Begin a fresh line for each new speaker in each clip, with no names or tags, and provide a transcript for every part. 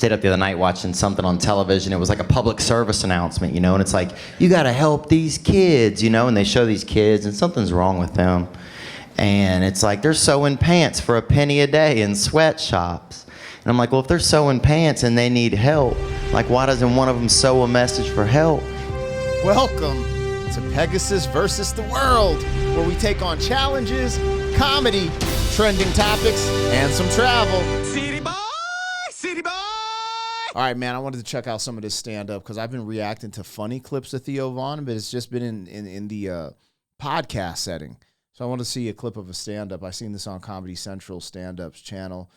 stayed up the other night watching something on television. It was like a public service announcement, you know, and it's like, you got to help these kids, you know, and they show these kids and something's wrong with them. And it's like, they're sewing pants for a penny a day in sweatshops. And I'm like, well, if they're sewing pants and they need help, like, why doesn't one of them sew a message for help?
Welcome to Pegasus versus the World, where we take on challenges, comedy, trending topics, and some travel.
City boy, city boy.
All right, man, I wanted to check out some of this stand-up because I've been reacting to funny clips of Theo Von, but it's just been in the podcast setting. So I want to see a clip of a stand-up. I seen this on Comedy Central stand-ups channel,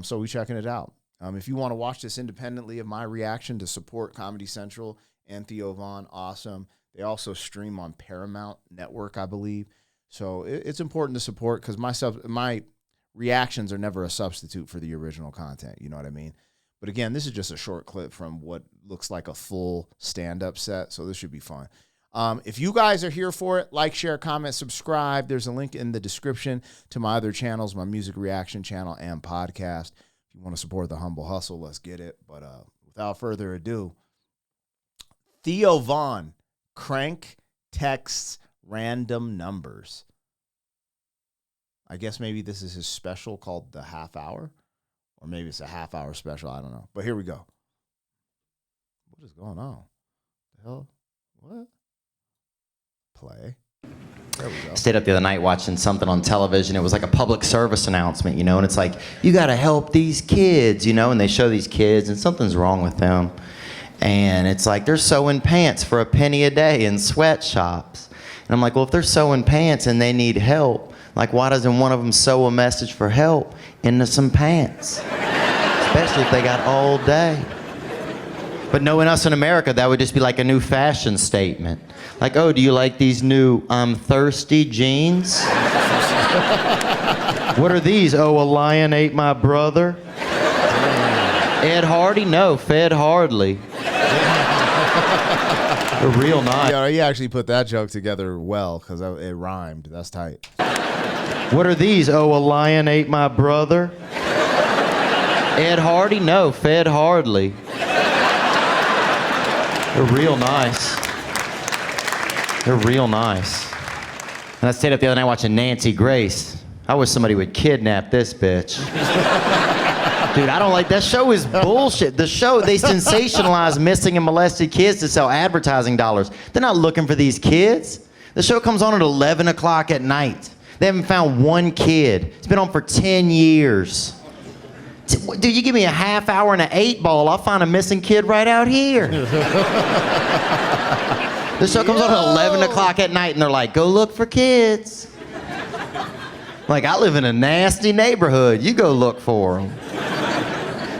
so we checking it out. If you want to watch this independently of my reaction to support Comedy Central and Theo Von, awesome. They also stream on Paramount Network, I believe. So it's important to support because my reactions are never a substitute for the original content. You know what I mean? But again, this is just a short clip from what looks like a full stand-up set, so this should be fun. If you guys are here for it, like, share, comment, subscribe. There's a link in the description to my other channels, my music reaction channel and podcast. If you want to support the humble hustle, let's get it. But without further ado, Theo Von, crank texts random numbers. I guess maybe this is his special called The Half Hour. Or maybe it's a half-hour special. I don't know. But here we go. What is going on? The hell? What? Play. There we go.
Stayed up the other night watching something on television. It was like a public service announcement, you know, and it's like, you got to help these kids, you know, and they show these kids and something's wrong with them. And it's like, they're sewing pants for a penny a day in sweatshops. And I'm like, well, if they're sewing pants and they need help, like, why doesn't one of them sew a message for help into some pants? Especially if they got all day. But knowing us in America, that would just be like a new fashion statement. Like, oh, do you like these new I'm thirsty jeans? What are these? Oh, a lion ate my brother? Ed Hardy? No, Fed Hardly. They're real nice.
Yeah, you actually put that joke together well because it rhymed. That's tight.
What are these? Oh, a lion ate my brother? Ed Hardy? No, Fed Hardly. They're real nice. They're real nice. And I stayed up the other night watching Nancy Grace. I wish somebody would kidnap this bitch. Dude, I don't like that show is bullshit. The show, they sensationalize missing and molested kids to sell advertising dollars. They're not looking for these kids. The show comes on at 11 o'clock at night. They haven't found one kid. It's been on for 10 years. Dude, you give me a half hour and an 8-ball, I'll find a missing kid right out here. The show comes on at 11 o'clock at night, and they're like, go look for kids. Like, I live in a nasty neighborhood. You go look for them.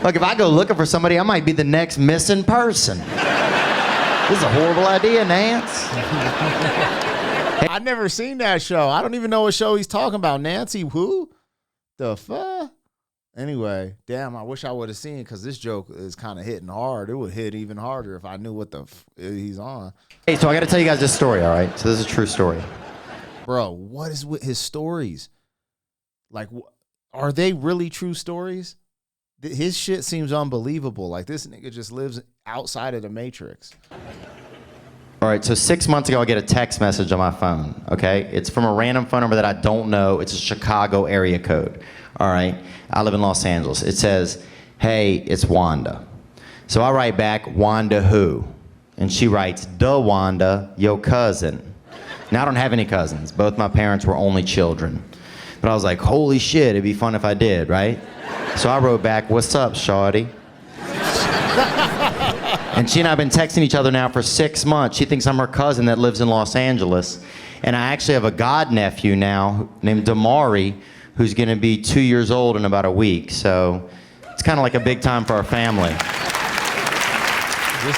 Like, if I go looking for somebody, I might be the next missing person. This is a horrible idea, Nance.
I've never seen that show. I don't even know what show he's talking about. Nancy who? The fuck? Anyway, damn, I wish I would have seen it because this joke is kind of hitting hard. It would hit even harder if I knew what the he's on.
Hey, so I got to tell you guys this story, all right? So this is a true story.
Bro, what is with his stories? Like, are they really true stories? His shit seems unbelievable. Like, this nigga just lives outside of the Matrix.
All right, so 6 months ago, I get a text message on my phone, okay? It's from a random phone number that I don't know. It's a Chicago area code, all right? I live in Los Angeles. It says, hey, it's Wanda. So I write back, Wanda who? And she writes, duh, Wanda, your cousin. Now, I don't have any cousins. Both my parents were only children. But I was like, holy shit, it'd be fun if I did, right? So I wrote back, what's up, shawty? And she and I have been texting each other now for 6 months. She thinks I'm her cousin that lives in Los Angeles. And I actually have a godnephew now named Damari, who's gonna be 2 years old in about a week. So it's kind of like a big time for our family.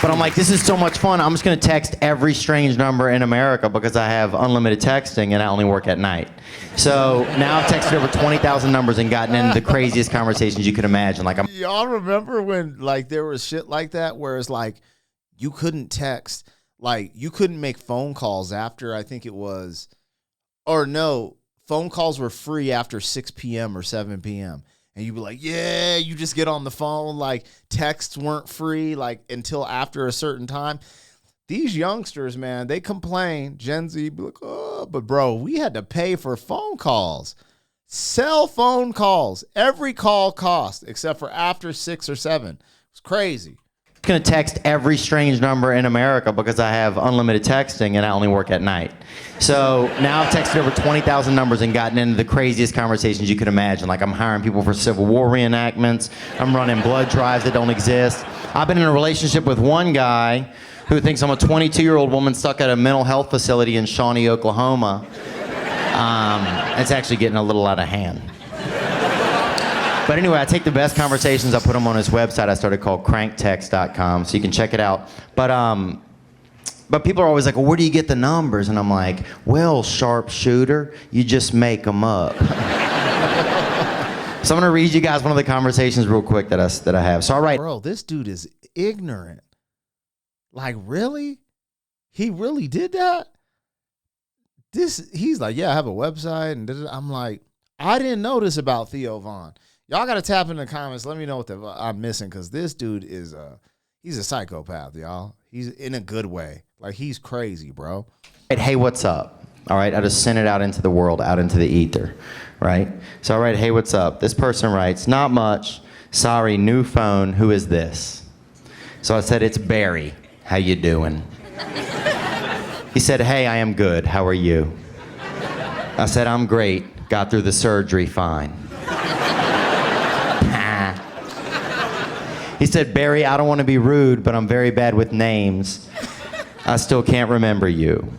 But I'm like, this is so much fun. I'm just gonna text every strange number in America because I have unlimited texting and I only work at night. So now I've texted over 20,000 numbers and gotten into the craziest conversations you could imagine. Like,
y'all remember when like there was shit like that where it's like you couldn't text, like you couldn't make phone calls after, I think it was, or no, phone calls were free after 6 p.m. or 7 p.m. And you'd be like, yeah, you just get on the phone. Like, texts weren't free, like, until after a certain time. These youngsters, man, they complain. Gen Z be like, oh, but bro, we had to pay for phone calls. Cell phone calls. Every call cost, except for after 6 or 7. It's crazy.
I'm going to text every strange number in America because I have unlimited texting and I only work at night. So now I've texted over 20,000 numbers and gotten into the craziest conversations you could imagine. Like I'm hiring people for Civil War reenactments. I'm running blood drives that don't exist. I've been in a relationship with one guy who thinks I'm a 22-year-old woman stuck at a mental health facility in Shawnee, Oklahoma. It's actually getting a little out of hand. But anyway, I take the best conversations, I put them on his website I started called cranktext.com, so you can check it out. But people are always like, well, where do you get the numbers? And I'm like, well, sharpshooter, you just make them up. So I'm gonna read you guys one of the conversations real quick that I have. So all right.
Bro, this dude is ignorant. Like, really? He really did that? He's like, yeah, I have a website. And I'm like, I didn't know this about Theo Von. Y'all got to tap in the comments. Let me know what I'm missing, because this dude is he's a psychopath, y'all. He's in a good way. Like, he's crazy, bro.
Hey, what's up? All right, I just sent it out into the world, out into the ether, right? So, all right, hey, what's up? This person writes, not much. Sorry, new phone. Who is this? So I said, it's Barry. How you doing? He said, hey, I am good. How are you? I said, I'm great. Got through the surgery fine. He said, Barry, I don't want to be rude, but I'm very bad with names. I still can't remember you.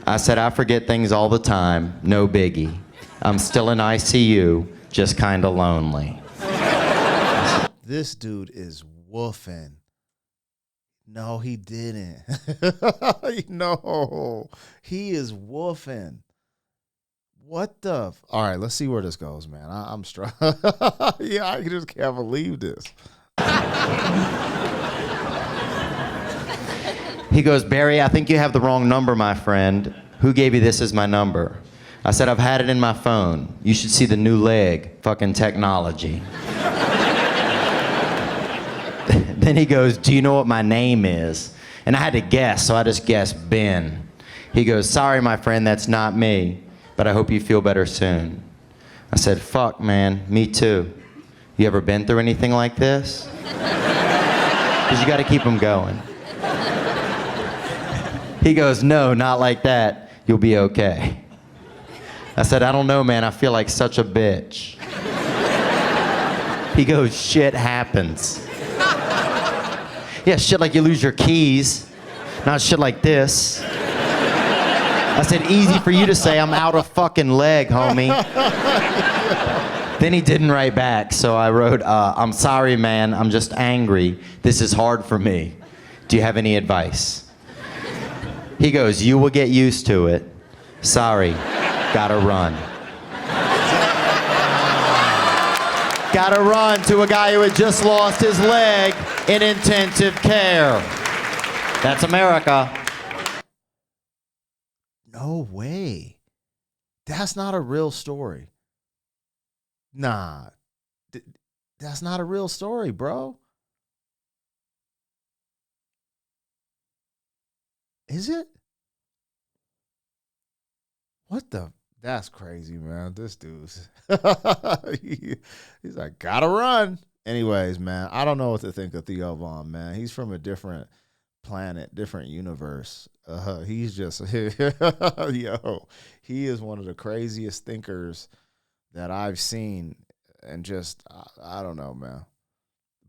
I said, I forget things all the time. No biggie. I'm still in ICU, just kind of lonely.
This dude is woofing. No, he didn't. No, he is woofing. What the? All right, let's see where this goes, man. I'm struck. Yeah, I just can't believe this.
He goes, Barry, I think you have the wrong number, my friend. Who gave you this as my number? I said, I've had it in my phone. You should see the new leg. Fucking technology. Then he goes, do you know what my name is? And I had to guess, so I just guessed Ben. He goes, sorry, my friend, that's not me, but I hope you feel better soon. I said, fuck, man, me too. You ever been through anything like this? Because you got to keep them going. He goes, no, not like that. You'll be okay. I said, I don't know, man. I feel like such a bitch. He goes, shit happens. Yeah, shit like you lose your keys, not shit like this. I said, easy for you to say, I'm out of fucking leg, homie. Then he didn't write back, so I wrote, I'm sorry, man, I'm just angry. This is hard for me. Do you have any advice? He goes, you will get used to it. Sorry, gotta run. Gotta run to a guy who had just lost his leg in intensive care. That's America.
No way. That's not a real story. Nah. That's not a real story, bro. Is it? What the? That's crazy, man. This dude's he's like, gotta run. Anyways, man, I don't know what to think of Theo Von, man. He's from a different planet, different universe. He's just yo, he is one of the craziest thinkers that I've seen, and just I don't know, man.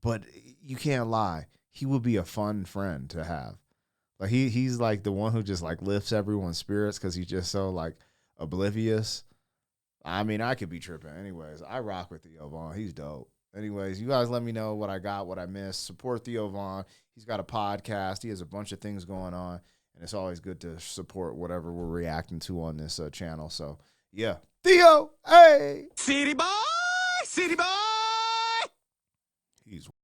But you can't lie, he would be a fun friend to have. Like he's like the one who just like lifts everyone's spirits because he's just so like oblivious. I mean, I could be tripping. Anyways, I rock with Theo Von. He's dope. Anyways, you guys let me know what I got, what I missed. Support Theo Von. He's got a podcast. He has a bunch of things going on, and it's always good to support whatever we're reacting to on this channel. So, yeah. Theo, hey!
City boy, city boy.
He's